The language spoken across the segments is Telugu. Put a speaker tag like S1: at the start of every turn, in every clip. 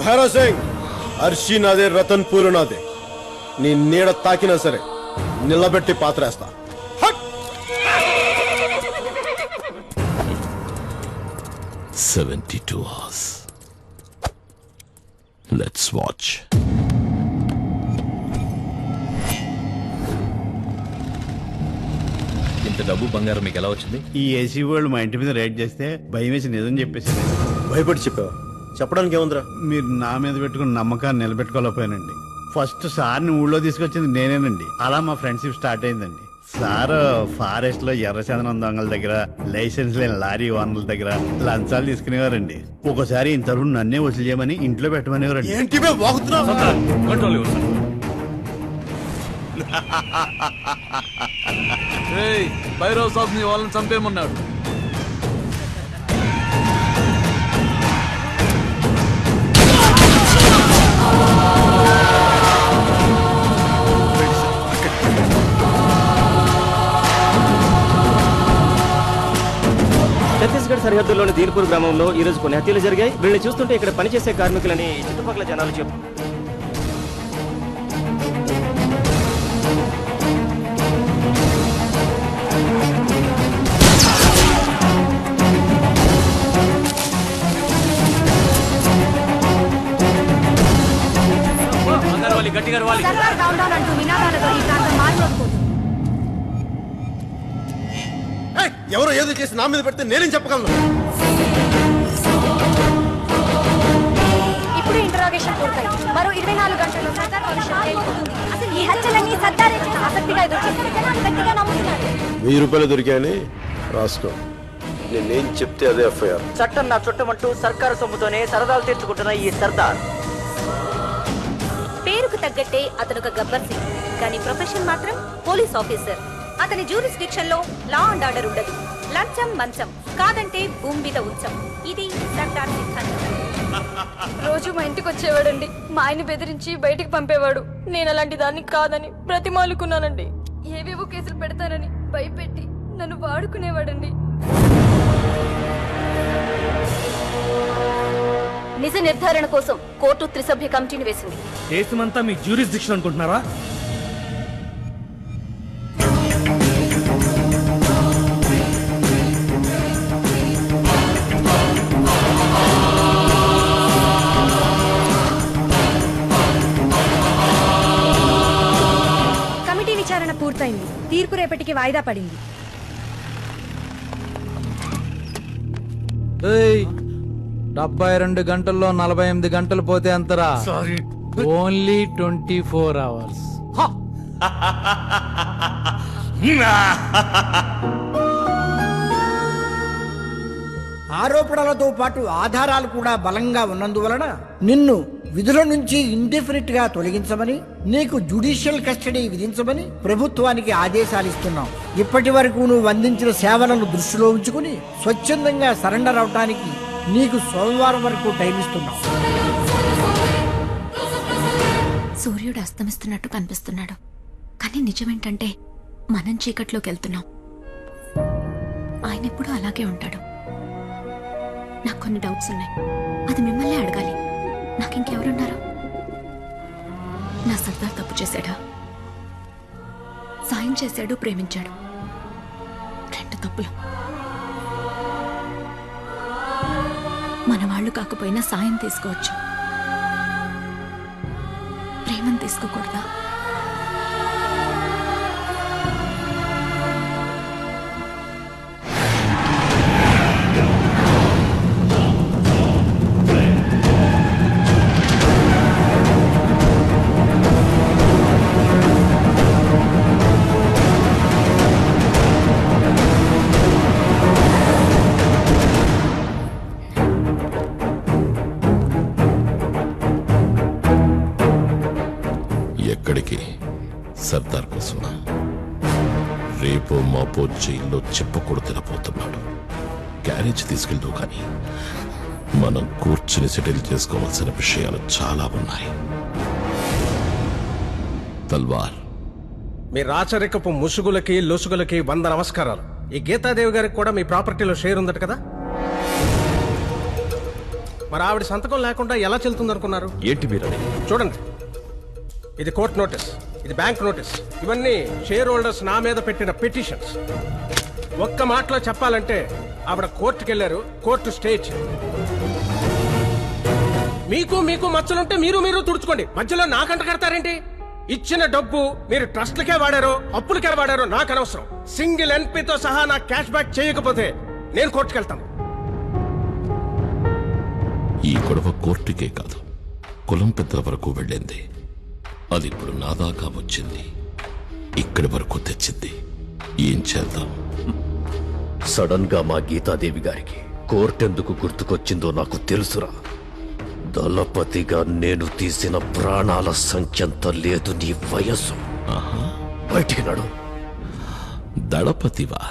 S1: భైరవ్ సింగ్, అర్షి నాదే, రతన్పూర్ నాదే. నీ నీడ తాకినా సరే నిలబెట్టి పాత్రేస్తా.
S2: 72 hours. Let's watch.
S3: ఇంత డబ్బు బంగారం మీకు ఎలా వచ్చింది?
S4: ఈ ఏసీ వాళ్ళు మా ఇంటి మీద రైడ్ చేస్తే భయం వేసి నిజం చెప్పేసారు.
S1: భయపడి చెప్పావా? చెప్పడానికి ఏముందిరా?
S4: మీరు నా మీద పెట్టుకున్న నమ్మకాన్ని నిలబెట్టుకోలేకపోయానండి. ఫస్ట్ సార్ని ఊళ్ళో తీసుకొచ్చింది నేనేనండి. అలా మా ఫ్రెండ్షిప్ స్టార్ట్ అయిందండి. సార్ ఫారెస్ట్ లో ఎర్రచందనం దొంగల దగ్గర, లైసెన్స్ లేని లారీ ఓనర్ల దగ్గర లంచాలు తీసుకునేవారండి. ఒకసారి ఇంత నన్నే వసూలు చేయమని ఇంట్లో పెట్టమనేవారండి.
S1: ఏంటి
S5: భైరవ్ సాబ్ ని వాళ్ళని చంపేమన్నాడు.
S6: ఛత్తీస్గఢ్ సరిహద్దుల్లోని దీల్పూర్ గ్రామంలో ఈ రోజు కొన్ని హత్యలు జరిగాయి. వీళ్ళని చూస్తుంటే ఇక్కడ పనిచేసే కార్మికులని చుట్టుపక్కల జనాలు చెప్పు.
S1: ఎవరో ఏదో చేసి నా మీద పెడితే నేనేం చెప్పగలను?
S7: ఇప్పుడు ఇంటరాగేషన్ పూర్తయింది. మరో 24 గంటల్లో సర్దార్ భవిష్యత్ తేలిపోతుంది. అసలు ఈ హత్యలన్నీ సర్దారే చేసిన ఆసక్తిగా ఎదుర్కొంటున్న జనాలు గట్టిగా నమ్ముతున్నారు.
S1: 1000 రూపాయలు దొరికాయని రాసుకో. నేనేం చెప్తే అదే ఎఫ్ఐఆర్.
S6: చట్టం నా చుట్టమంటూ సర్కారు సొమ్ముతోనే సరదాలు తీర్చుకుంటున్న ఈ సర్దార్
S7: పేరుకు తగ్గట్టే అతను ఒక గబ్బర్ సింగ్, కానీ ప్రొఫెషన్ మాత్రం పోలీస్ ఆఫీసర్. అతని జ్యూరిస్డిక్షన్ లో లా అండ్ ఆర్డర్ ఉండదు. లంచం మంచం కాదంటే భూమి మీద ఉంచం. ఇది సర్దార్ సిద్ధాంతం.
S8: రోజు మా ఇంటికి వచ్చేవాడండి. మా ఆయన బెదిరించి బయటికి పంపేవాడు. నేను అలాంటి దాన్ని కాదని బ్రతిమాలుకున్నానండి. ఏవేవో కేసులు పెడతానని భయపెట్టి నన్ను వాడుకునేవాడండి.
S7: నిజ నిర్ధారణ కోసం కోర్టు త్రిసభ్య కమిటీని వేసింది.
S6: దేశమంతా మీ జ్యూరిస్డిక్షన్ అనుకుంటున్నారా?
S7: కమిటీ విచారణ పూర్తయింది. తీర్పు రేపటికి వాయిదా పడింది.
S5: 72 గంటల్లో 48 గంటలు పోతే అంతరా? Only 24 hours.
S9: ఆరోపణలతో పాటు ఆధారాలు కూడా బలంగా ఉన్నందువలన నిన్ను విధుల నుంచి ఇండెఫినిట్ గా తొలగించమని, నీకు జ్యుడిషియల్ కస్టడీ విధించమని ప్రభుత్వానికి ఆదేశాలు ఇస్తున్నాం. ఇప్పటి వరకు నువ్వు అందించిన సేవలను దృష్టిలో ఉంచుకుని స్వచ్ఛందంగా సరెండర్ అవటానికి నీకు సోమవారం వరకు టైం ఇస్తున్నాం.
S8: సూర్యుడు అస్తమిస్తున్నట్టు కనిపిస్తున్నాడు, కానీ నిజమేంటంటే మనం చీకట్లోకి వెళ్తున్నాం. ఆయన ఎప్పుడూ అలాగే ఉంటాడు. నాకు కొన్ని డౌట్స్ ఉన్నాయి. అది మిమ్మల్ని అడగాలి. నాకు ఇంకెవరున్నారు? నా సర్దార్ తప్పు చేశాడా? సాయం చేశాడు, ప్రేమించాడు. 2 తప్పులు. మన వాళ్ళు కాకపోయినా సాయం తీసుకోవచ్చు, ప్రేమను తీసుకోకూడదా?
S2: ఎక్కడికి? సర్దార్ కోసమా? రేపో మాపో జైల్లో చెప్పకూడదు తినపోతున్నాడు. క్యారేజ్ తీసుకెళ్తూ కానీ మనం కూర్చుని సెటిల్ చేసుకోవాల్సిన విషయాలు చాలా ఉన్నాయి. తల్వార్,
S10: మీ రాచరికపు ముసుగులకి లొసుగులకి 100 నమస్కారాలు. ఈ గీతాదేవి గారికి కూడా మీ ప్రాపర్టీలో షేర్ ఉందట కదా? మరి ఆవిడ సంతకం లేకుండా ఎలా చెల్లుతుంది అనుకున్నారు?
S3: ఏంటి మీరు
S10: చూడండి, ఇది కోర్టు నోటీస్, ఇది బ్యాంక్ నోటీస్, ఇవన్నీ షేర్ హోల్డర్స్ నా మీద పెట్టిన పిటిషన్స్. ఒక్క మాటలో చెప్పాలంటే ఆవిడ కోర్టుకి వెళ్ళారు, కోర్టు స్టే ఇచ్చింది. మీకు మచ్చలుంటే మీరు తుడుచుకోండి, మధ్యలో నాకంట కడతారేంటి? ఇచ్చిన డబ్బు మీరు ట్రస్ట్లకే వాడారో అప్పులకే వాడారో నాకు అనవసరం. సింగిల్ ఎన్పీతో సహా నాకు క్యాష్ బ్యాక్ చేయకపోతే నేను కోర్టుకు వెళ్తాను.
S2: ఈ గొడవ కోర్టుకే కాదు, కులం పెద్దల వరకు వెళ్ళింది. అది ఇప్పుడు నా దాకా వచ్చింది, ఇక్కడి వరకు తెచ్చింది. ఏం చేద్దాం?
S11: సడన్ గా మా గీతాదేవి గారికి కోర్టెందుకు గుర్తుకొచ్చిందో నాకు తెలుసురా. దళపతిగా నేను తీసిన ప్రాణాల సంఖ్యంత లేదు నీ వయస్సు. బయటికి నడు.
S2: దళపతివా?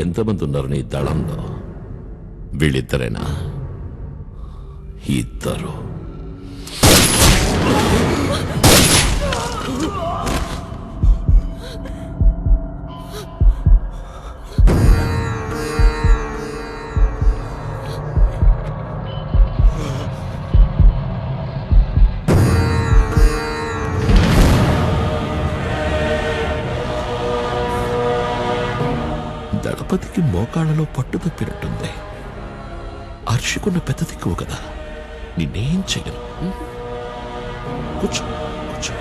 S2: ఎంతమంది ఉన్నారు నీ దళంలో? వీళ్ళిద్దరేనా? ఇద్దరు. దళపతికి మోకాళ్ళలో పట్టు తప్పినట్టుంది. హర్షికున్న పెద్ద దిక్కువ కదా, నిన్నేం చెయ్యను. కూర్చో కూర్చో.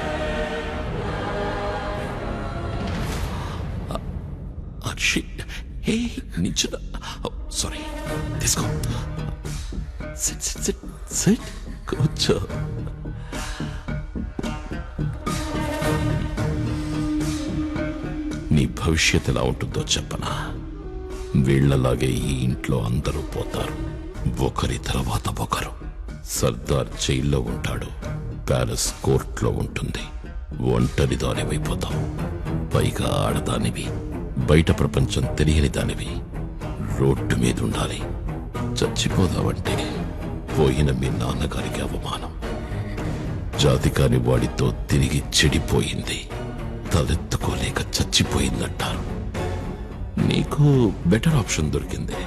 S2: హర్షి, హే నించున. సారీ, తీసుకో. SIT SIT SIT SIT. కూర్చో. నీ భవిష్యత్ ఎలా ఉంటుందో చెప్పనా? వీళ్లలాగే ఈ ఇంట్లో అందరూ పోతారు, ఒకరి తర్వాత ఒకరు. సర్దార్ జైల్లో ఉంటాడు, ప్యాలెస్ కోర్టులో ఉంటుంది. ఒంటరి దానివైపోతావు, పైగా ఆడదానివి, బయట ప్రపంచం తెలియని దానివి. రోడ్డు మీద ఉండాలి. చచ్చిపోదావంటే పోయిన మీ నాన్నగారికి అవమానం. జాతి కాని వాడితో తిరిగి చెడిపోయింది, తలెత్తుకోలేక చచ్చిపోయిందంటారు. నీకు బెటర్ ఆప్షన్ దొరికింది.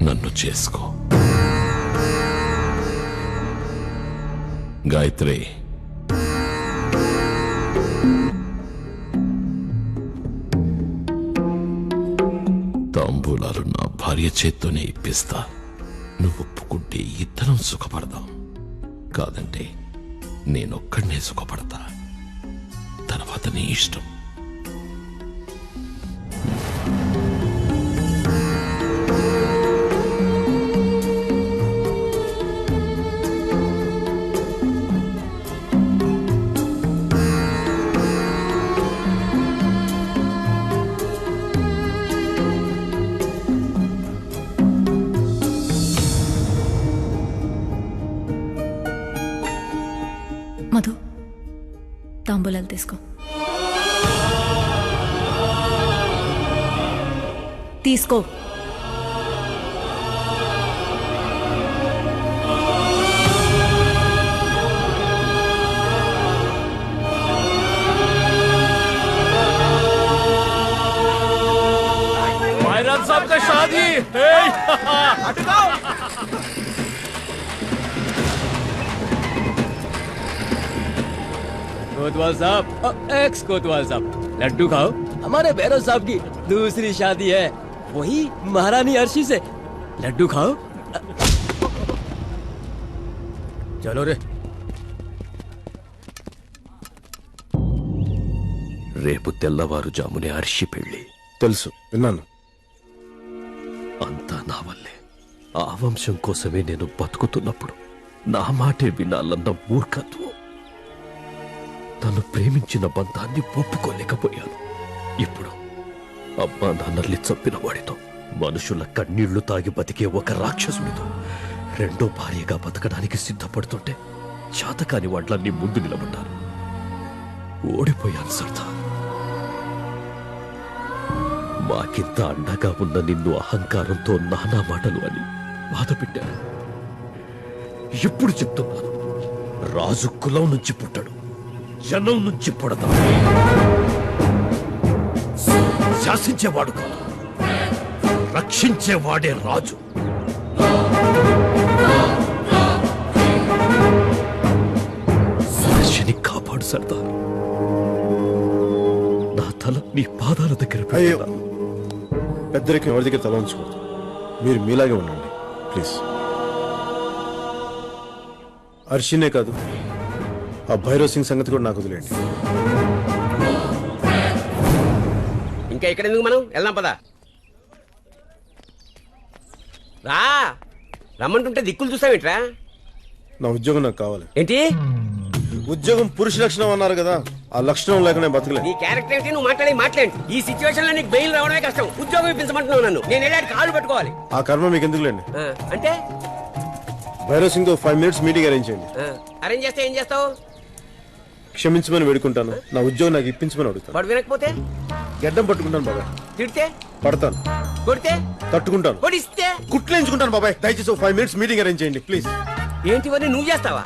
S2: నన్ను చేసుకో. గాయత్రి, తాంబూలాలు నా భార్య చేత్తోనే ఇప్పిస్తా. నువ్వు ఒప్పుకుంటే ఇద్దరం సుఖపడదాం, కాదంటే నేనొక్కడనే సుఖపడతా. తర్వాత నీ ఇష్టం.
S8: మధు, తాంబూలాలు తీసుకో. తీసుకో.
S3: भाईराम साहब का शादी।
S6: कोतवाल साहब, एक्स कोतवाल साहब, लड्डू खाओ। हमारे भैरव साहब की दूसरी शादी है, वही महारानी अर्शी से। लड्डू खाओ। चलो रे।
S11: రేపు తెల్లవారుజామునే హర్షి పెళ్లి.
S1: తెలుసు, విన్నాను.
S11: అంతా నా వల్లే. ఆ వంశం కోసమే నేను బతుకుతున్నప్పుడు నా మాటే వినాలన్న మూర్ఖత్వం. తను ప్రేమించిన బంధాన్ని ఒప్పుకోలేకపోయాను. ఇప్పుడు అమ్మా నాన్నల్ని చంపిన వాడితో, మనుషుల కన్నీళ్లు తాగి బతికే ఒక రాక్షసుడితో రెండో భార్యగా బతకడానికి సిద్ధపడుతుంటే చేతకాని వాట్లన్నీ ముందు నిలబడ్డాను. ఓడిపోయాను సర్దార్. మాకింత అండగా ఉన్న నిన్ను అహంకారంతో నానా మాటలు అని బాధ పెట్టాను. ఎప్పుడు చెప్తున్నాను, రాజు కులం నుంచి పుట్టడు, జనం నుంచి పుడతాడు. శాసించేవాడు కాదు, రక్షించేవాడే రాజు. సురేష్ని కాపాడు సర్దార్. నా తల నీ పాదాల దగ్గర
S1: అయ్యో
S11: పెడతాను.
S1: పెద్దరికి ఎవరి దగ్గర తల ఉంచుకోవద్దు. మీరు మీలాగే ఉండండి ప్లీజ్. అర్షినే కాదు, ఆ భైరవ్ సింగ్ సంగతి కూడా నాకు వదిలేండి.
S12: ఇంకా ఇక్కడ ఎందుకు మనం వెళ్దాం పదా. రా రమ్మంటుంటే దిక్కులు చూస్తావేంట్రా?
S1: నా ఉద్యోగం నాకు కావాలి.
S12: ఏంటి
S1: ఉద్యోగం పురుష లక్షణం అన్నారు కదా, ఆ లక్షణం లేక నేను బతకలే.
S12: నీ క్యారెక్టర్ ఏంటి? నువ్వు మాట్లాడి ఈ సిచ్యువేషన్ లో నీకు బెయిల్ రావడమే కష్టం. ఉద్యోగం ఇప్పించమంటున్నావు నన్ను. నేను వెళ్ళాడు కాళ్ళు పట్టుకోవాలి.
S1: ఆ కర్మ మీకు ఎందుకులేండి.
S12: అంటే
S1: భైరవ్ సింగ్ తో 5 minutes మీటింగ్ అరేంజ్ చేయండి.
S12: అరేంజ్ చేస్తే ఏం చేస్తావు?
S1: క్షమించమని వేడుకుంటాను. నా ఉద్యోగం నాకు ఇప్పించమని అడుగుతాను.
S12: వాడు వినకపోతే
S1: గడ్డం పట్టుకుంటాను బాబాయ్.
S12: తిడితే
S1: పడతాను.
S12: కొడితే
S1: తట్టుకుంటాను.
S12: కొడిస్తే
S1: కుట్లేంచుకుంటాను బాబాయ్. దయచేసి 5 minutes మీటింగ్ అరేంజ్ చేయండి ప్లీజ్.
S12: ఏంటివన్నీ నువ్వు చేస్తావా?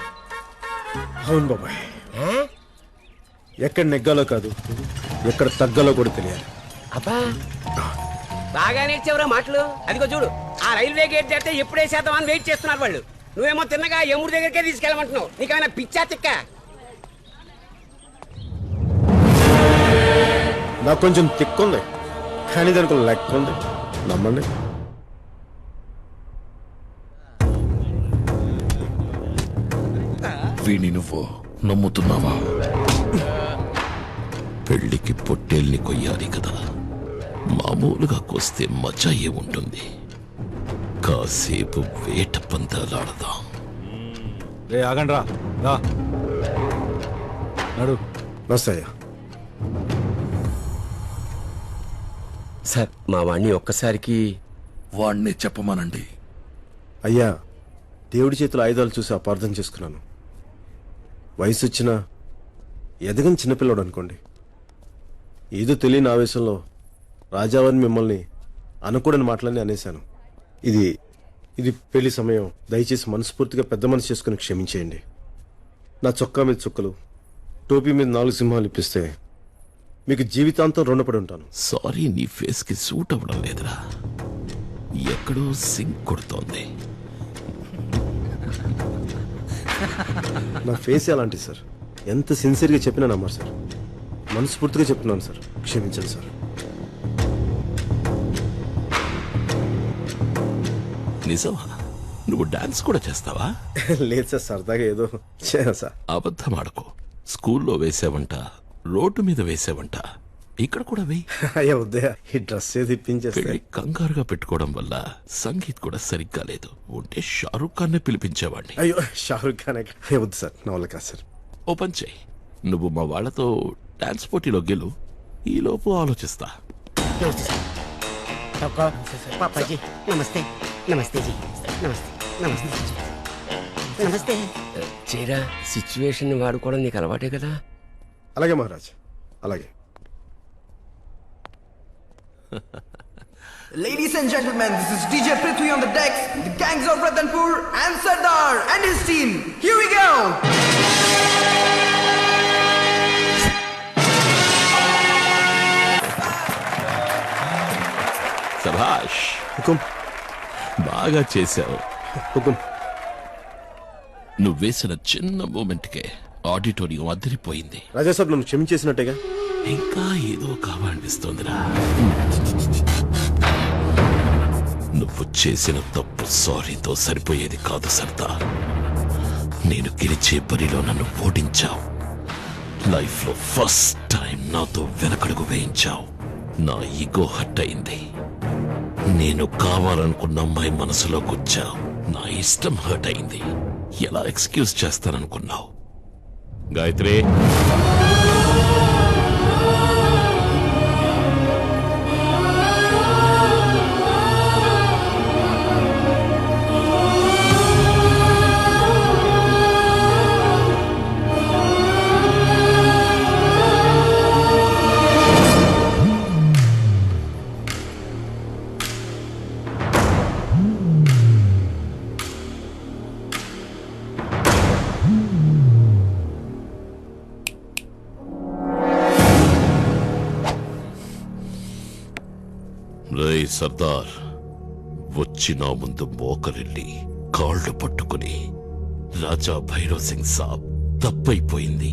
S1: అవును బాబాయ్. ఎక్కడ నెగ్గాలో కాదు, ఎక్కడ తగ్గాలో కూడా తెలియాలి.
S12: అబ్బా బాగా నేర్చేవరా మాటలు. అదిగో చూడు, ఆ రైల్వే గేట్ దాటితే ఎప్పుడే శాతం అని వెయిట్ చేస్తున్నారు వాళ్ళు. నువ్వేమో తిన్నగా యముడి దగ్గరికే తీసుకెళ్ళమంటున్నావు. నీకేమైనా పిచ్చా తిక్క?
S1: నాకు కొంచెం తిక్కుంది, కానీ దానికి లెక్క ఉంది. నమ్మండి.
S2: వీణి నువ్వు నమ్ముతున్నావా? పెళ్లికి పొట్టేల్ని కొయ్యాలి కదా, మామూలుగా కోస్తే మజా ఏముంటుంది? కాసేపు వేట పందాలాడదాం.
S3: రే ఆగండి రా నడు.
S1: నమస్తే అయ్యా.
S12: సార్ మా వాణ్ణి ఒక్కసారికి
S2: వాణ్ణి చెప్పమానండి.
S1: అయ్యా, దేవుడి చేతుల ఆయుధాలు చూసి అపార్థం చేసుకున్నాను. వయసు వచ్చినా ఎదగని చిన్నపిల్లడు అనుకోండి. ఏదో తెలియని ఆవేశంలో రాజావారిని మిమ్మల్ని అనకూడని మాటలన్నీ అనేశాను. ఇది పెళ్లి సమయం. దయచేసి మనస్ఫూర్తిగా పెద్ద మనసు చేసుకుని క్షమించేయండి. నా చొక్కా మీద చుక్కలు, టోపీ మీద 4 సింహాలు ఇప్పిస్తే మీకు జీవితాంతం రుణపడి ఉంటాను.
S2: సారీ, నీ ఫేస్ కి సూట్ అవ్వడం లేదురా. ఎక్కడో సింక్ కొడుతోంది.
S1: నా ఫేస్ అలాంటి సార్. ఎంత సిన్సియర్గా చెప్పినా నమ్మరు సార్. మనస్ఫూర్తిగా చెప్తున్నాను సార్, క్షమించండి సార్.
S2: నిజమా? నువ్వు డాన్స్ కూడా చేస్తావా?
S1: లేదు సార్, సరదాగా ఏదో చేయను సార్.
S2: అబద్ధం ఆడకు. స్కూల్లో వేసావంట, రోడ్డు మీద వేసావంట, ఇక్కడ కూడా వేయి.
S1: అయ్యా ఉదయ, ఈ డ్రెస్ ఏది ఇప్పించేస్తే
S2: పెళ్లి కంగారుగా పెట్టుకోవడం వల్ల సంగీత్ కూడా సరిగ్గా లేదు. ఉంటే షారుఖ్ ఖాన్ పిలిపించేవాడిని.
S1: అయ్యో షారుఖ్ ఖాన్ వద్దు సార్, నా వల్ల కాదు సార్.
S2: ఓ పని చెయ్యి, నువ్వు మా వాళ్ళతో డాన్స్ పోటీలో గెలు, ఈలోపు ఆలోచిస్తా.
S12: పాపాజీ నమస్తే. నమస్తే జీ. నమస్తే నమస్తే నమస్తే. చేరా సిచ్యువేషన్ వాడుకోవడం నీకు అలవాటే కదా.
S1: అలాగే మహారాజ్, అలాగే.
S13: Ladies and gentlemen, this is DJ Prithvi on the decks, the gangs of Ratanpur and Sardar and his team. Here we go!
S2: సభాష్,
S1: హుకుం.
S2: బాగా చేశావు.
S1: హుకుం.
S2: నువ్వు వేసిన చిన్న మూమెంట్కే ఆడిటోరియం అదిరిపోయింది.
S1: రాజా సాబ్ నన్ను క్షమించేసినట్టేగా?
S2: ఇంకా ఏదో కావాలనిపిస్తోందిరా. నువ్వు చేసిన తప్పు సారీతో సరిపోయేది కాదు సర్దార్. నేను గెలిచే బరిలో నన్ను ఓడించావు. లైఫ్ లో ఫస్ట్ టైం నాతో వెనకడుగు వేయించావు. నా ఈగో హట్ అయింది. నేను కావాలనుకున్న అమ్మాయి మనసులోకి వచ్చావు. నా ఇష్టం హర్ట్ అయింది. ఎలా ఎక్స్క్యూజ్ చేస్తాననుకున్నావు? గాయత్రి, సర్దార్ వచ్చి నా ముందు మోకరిల్లి కాళ్ళు పట్టుకుని రాజా భైరవ్ సింగ్ సాబ్ తప్పైపోయింది,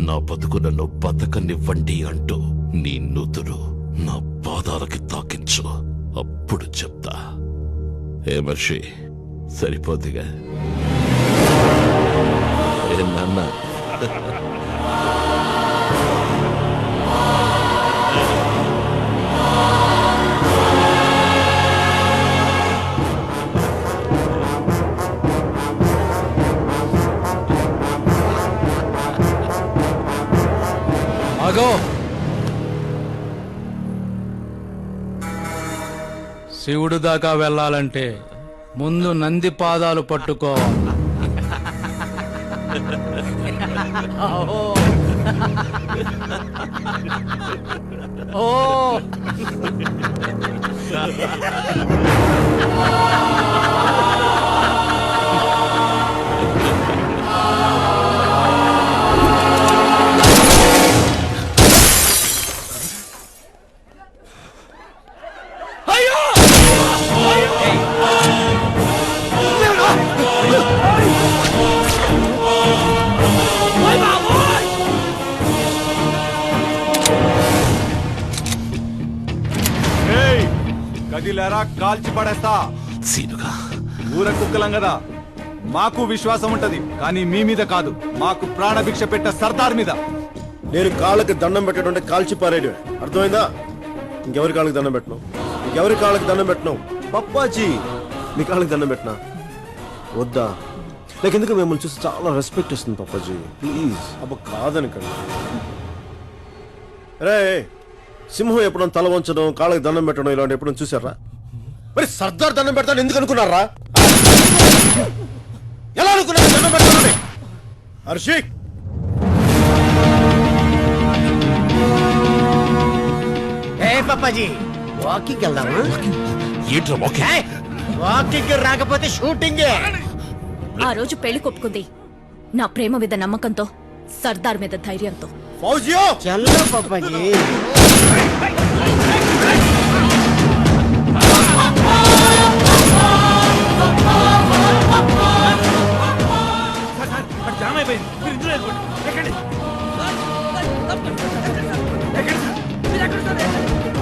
S2: నా బతుకు నన్ను బతకనివ్వండి అంటూ నీ నుదురు నా పాదాలకి తాకించు, అప్పుడు చెప్తా. ఏ మర్షి సరిపోద్దిగా? ఏ నాన్న?
S5: ఆగో, శివుడు దాకా వెళ్ళాలంటే ముందు నంది పాదాలు పట్టుకోవాలి. ఓ
S3: కదిలేరా కాల్చి పడేస్తా.
S2: సీనుగా
S3: ఊర కుక్కలం కదా, మాకు విశ్వాసం ఉంటది, కానీ మీ మీద కాదు. మాకు ప్రాణభిక్ష పెట్ట సర్దార్ మీద.
S1: నేను కాళ్ళకి దండం పెట్టడం అంటే కాల్చి పారేయడమే, అర్థమైందా? ఇంకెవరి కాళ్ళకి దండం పెట్టను, ఇంకెవరి కాళ్ళకి దండం పెట్టను. పప్పాజీ మీ కాళ్ళకి దండం పెట్టినా వద్దా? నాకు ఎందుకు మిమ్మల్ని చూసి చాలా రెస్పెక్ట్ వస్తుంది పప్పాజీ, ప్లీజ్. అబ్బా కాదనకండి. రే, సింహం ఎప్పుడైనా తల వంచడం, కాళ్ళకి దండం పెట్టడం ఇలాంటి ఎప్పుడైనా చూసారా? మరి సర్దార్ దండం పెడతాను ఎందుకు అనుకున్నారా? ఎలా అనుకున్నారు దండం పెడతానని? హర్షి,
S9: పప్పాజీ వాకింగ్ వెళ్దామా?
S2: ఏంట్రా వాకింగ్?
S9: వాకింగ్ రాకపోతే షూటింగే.
S8: ఆ రోజు పెళ్లి కొప్పుకుంది నా ప్రేమ మీద నమ్మకంతో, సర్దార్ మీద ధైర్యంతో.
S1: ఫౌజియో
S9: చల్ల పప్పాజీ.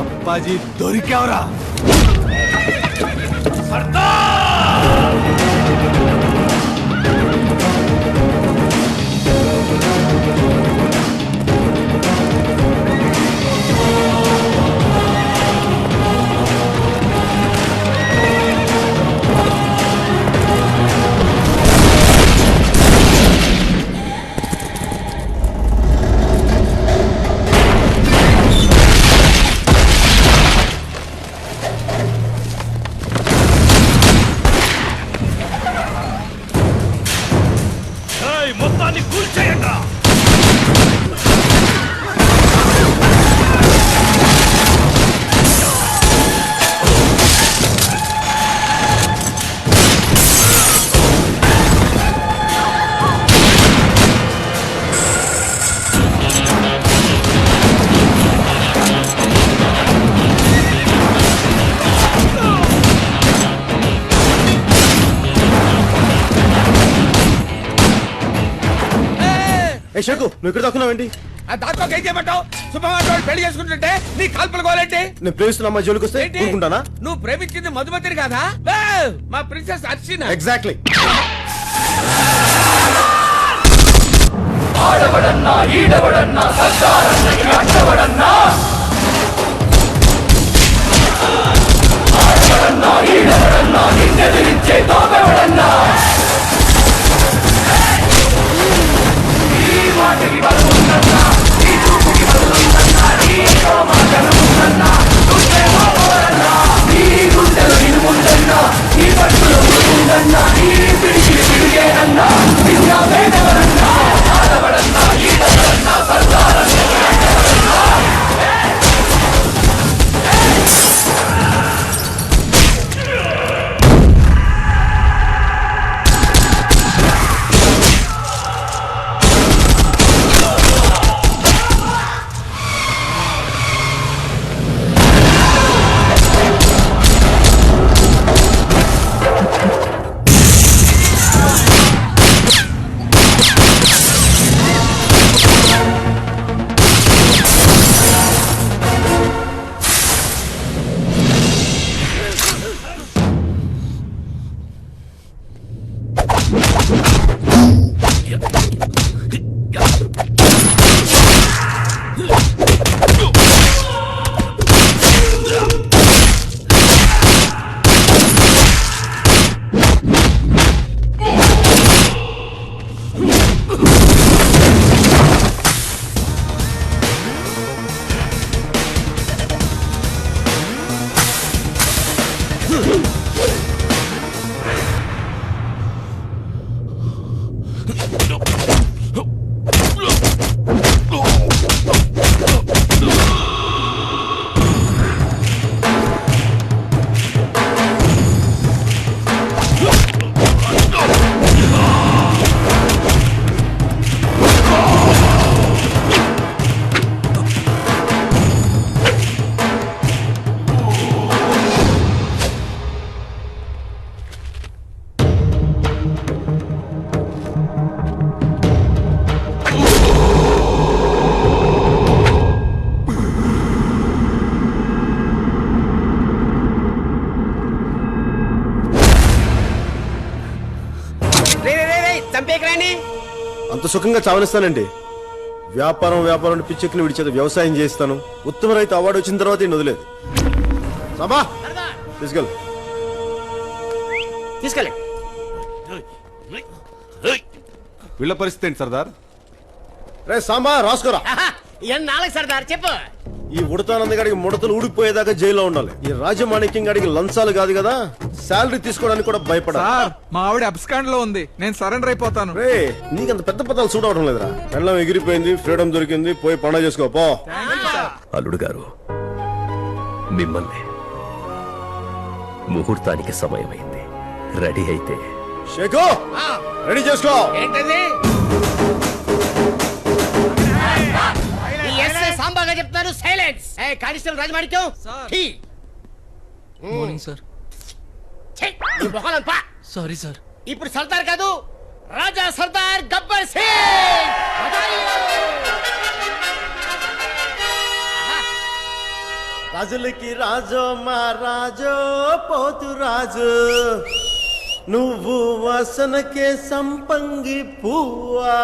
S3: అప్పాజీ దొరికావరా?
S2: మొత్తాన్ని కూల్చేయండి.
S1: ఏ షకు, నువ్వు ఇక్కడ దాక్కున్నావేంటి?
S10: దాంతో ఏం చేయమంటావు? సుబ్బమ్మ పెళ్లి చేసుకుంటుంటే నీ కాల్పులు కోవాలంటే?
S1: నేను ప్రేమిస్తున్న అమ్మాయి జోలికి వస్తే ఊరుకుంటానా?
S10: నువ్వు ప్రేమించింది మధుమతిని కాదా? మా ప్రిన్సెస్ అర్చన.
S1: ఎగ్జాక్ట్లీ.
S2: ఆడవడన్నా ఈడవడన్నా సర్దారన్నకి అడ్డవడన్నా, ఆడవడన్నా ఈడవడన్నా నిన్నెదిరించే దోబెవడన్నా, ఈ మాటకి బలముందన్నా, ఈ చూపుకి బలముందన్నా, నీతో మాటలుందన్నా, చూస్తే మాపోరన్నా, నీ గుండెలు నిలుముందన్నా, నీ పట్టులు ముందన్నా, నీ పిడికిలి పిడిగేనన్నా, నిన్న వేదవరన్నా, ఆడవడన్నా ఈడవడన్నా సర్దారన్నకి అడ్డవడన్నా.
S1: అంత సుఖంగా చావనిస్తానండి. వ్యాపారం వ్యాపారం పిచ్చెక్కిని విడిచేది వ్యవసాయం చేస్తాను. ఉత్తమ రైతు అవార్డు వచ్చిన తర్వాత ఈయన వదిలేదు. సాంబా తీసుకెళ్ళు.
S12: తీసుకెళ్ళి.
S3: వీళ్ళ పరిస్థితి ఏంటి సర్దార్?
S1: రే సాంబా రాసుకోరా.
S12: నాలుగు సర్దార్ చెప్పు.
S1: ఈ ఉడతానంద గాడికి ముడతలు ఊడిపోయేదాకా జైల్లో ఉండాలి. ఈ రాజమాణిక్యం గాడికి లంచాలు కాదు కదా, శాలరీ తీసుకోవడానికి కూడా భయపడాలి.
S14: మా ఆవిడ అబ్స్కాండ్ లో ఉంది, నేను సరెండర్ అయిపోతాను.
S1: రే నీకంత పెద్ద పదాలు చూడవడం లేదురా. పెళ్ళం ఎగిరిపోయింది, ఫ్రీడమ్ దొరికింది, పోయి పండుగ చేసుకో పో.
S11: అల్లుడు గారు, మిమ్మల్ని ముహూర్తానికి సమయమైంది. రెడీ అయితే
S1: షేకు రెడీ చేసుకో.
S12: ఏంటది? సాంబాగా చెప్తాను. Silence. Constable Rajamanikyam.
S5: Morning sir. Sorry sir.
S12: ఇప్పుడు సర్దార్ కాదు, రాజా సర్దార్ గబ్బర్ సింగ్.
S1: రాజులకి రాజో మా రాజో పోతు రాజు, నువ్వు వాసనకే సంపంగి పువ్వా.